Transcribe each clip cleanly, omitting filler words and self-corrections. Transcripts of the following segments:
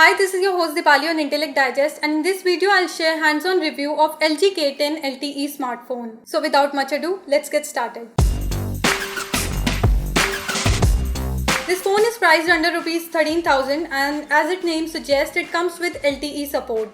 Hi, this is your host Dipali on Intellect Digest, and in this video I'll share hands-on review of LG K10 LTE smartphone. So without much ado, let's get started. This phone is priced under Rs 13,000 and as its name suggests, it comes with LTE support.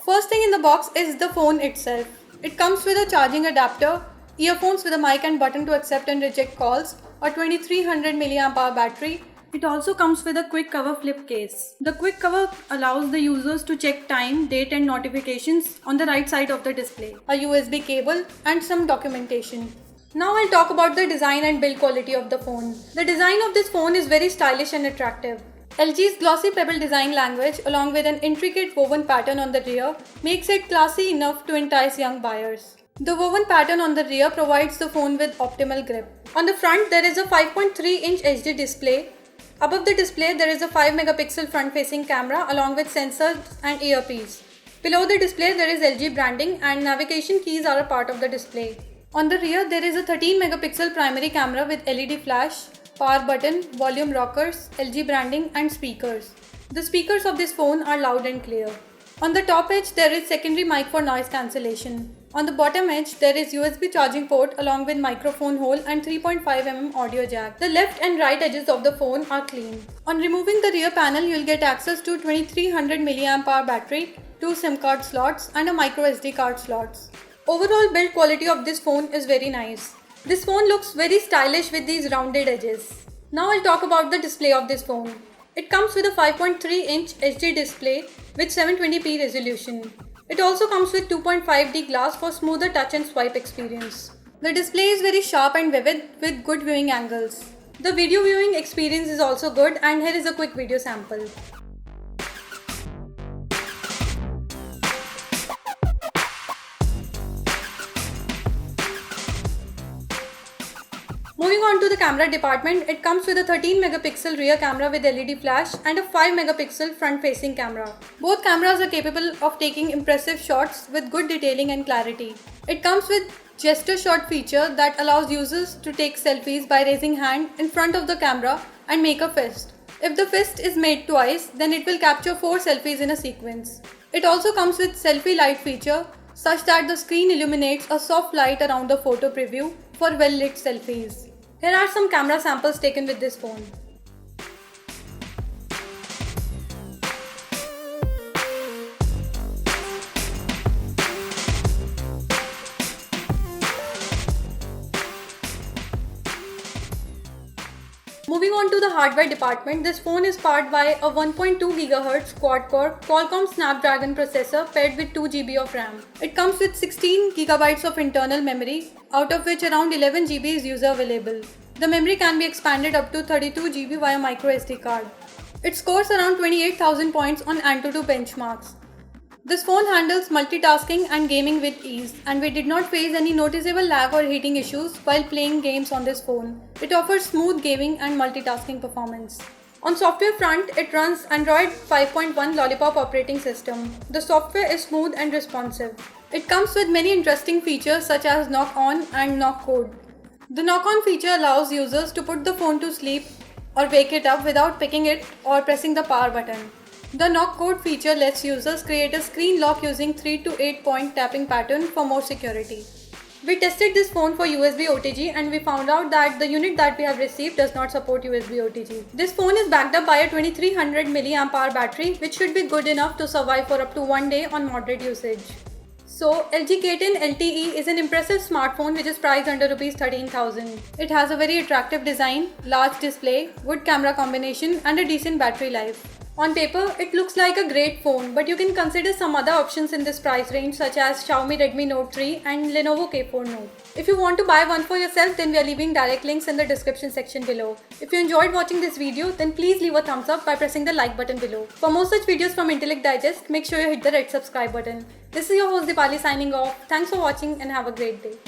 First thing in the box is the phone itself. It comes with a charging adapter, earphones with a mic and button to accept and reject calls, a 2300 mAh battery. It also comes with a quick cover flip case. The quick cover allows the users to check time, date and notifications on the right side of the display, a USB cable and some documentation. Now I'll talk about the design and build quality of the phone. The design of this phone is very stylish and attractive. LG's glossy pebble design language along with an intricate woven pattern on the rear makes it classy enough to entice young buyers. The woven pattern on the rear provides the phone with optimal grip. On the front there is a 5.3-inch HD display. Above the display there is a 5-megapixel front-facing camera along with sensors and earpiece. Below the display there is LG branding and navigation keys are a part of the display. On the rear there is a 13-megapixel primary camera with LED flash, power button, volume rockers, LG branding and speakers. The speakers of this phone are loud and clear. On the top edge there is secondary mic for noise cancellation. On the bottom edge there is USB charging port along with microphone hole and 3.5mm audio jack. The left and right edges of the phone are clean. On removing the rear panel you will get access to 2300 mAh battery, 2 SIM card slots and a micro SD card slots. Overall build quality of this phone is very nice. This phone looks very stylish with these rounded edges. Now I'll talk about the display of this phone. It comes with a 5.3-inch HD display with 720p resolution. It also comes with 2.5D glass for smoother touch and swipe experience. The display is very sharp and vivid with good viewing angles. The video viewing experience is also good and here is a quick video sample. Moving on to the camera department, it comes with a 13-megapixel rear camera with LED flash and a 5-megapixel front-facing camera. Both cameras are capable of taking impressive shots with good detailing and clarity. It comes with gesture shot feature that allows users to take selfies by raising hand in front of the camera and make a fist. If the fist is made twice, then it will capture 4 selfies in a sequence. It also comes with selfie light feature such that the screen illuminates a soft light around the photo preview for well-lit selfies. Here are some camera samples taken with this phone. Moving on to the hardware department, this phone is powered by a 1.2 GHz quad-core Qualcomm Snapdragon processor paired with 2 GB of RAM. It comes with 16 GB of internal memory, out of which around 11 GB is user available. The memory can be expanded up to 32 GB via microSD card. It scores around 28,000 points on AnTuTu benchmarks. This phone handles multitasking and gaming with ease, and we did not face any noticeable lag or heating issues while playing games on this phone. It offers smooth gaming and multitasking performance. On software front, it runs Android 5.1 Lollipop operating system. The software is smooth and responsive. It comes with many interesting features such as knock on and knock code. The knock on feature allows users to put the phone to sleep or wake it up without picking it or pressing the power button. The knock code feature lets users create a screen lock using 3 to 8 point tapping pattern for more security. We tested this phone for USB OTG and we found out that the unit that we have received does not support USB OTG. This phone is backed up by a 2300 mAh battery which should be good enough to survive for up to 1 day on moderate usage. So, LG K10 LTE is an impressive smartphone which is priced under Rs 13,000. It has a very attractive design, large display, good camera combination and a decent battery life. On paper, it looks like a great phone, but you can consider some other options in this price range such as Xiaomi Redmi Note 3 and Lenovo K4 Note. If you want to buy one for yourself, then we are leaving direct links in the description section below. If you enjoyed watching this video, then please leave a thumbs up by pressing the like button below. For more such videos from Intellect Digest, make sure you hit the red subscribe button. This is your host Dipali signing off. Thanks for watching and have a great day.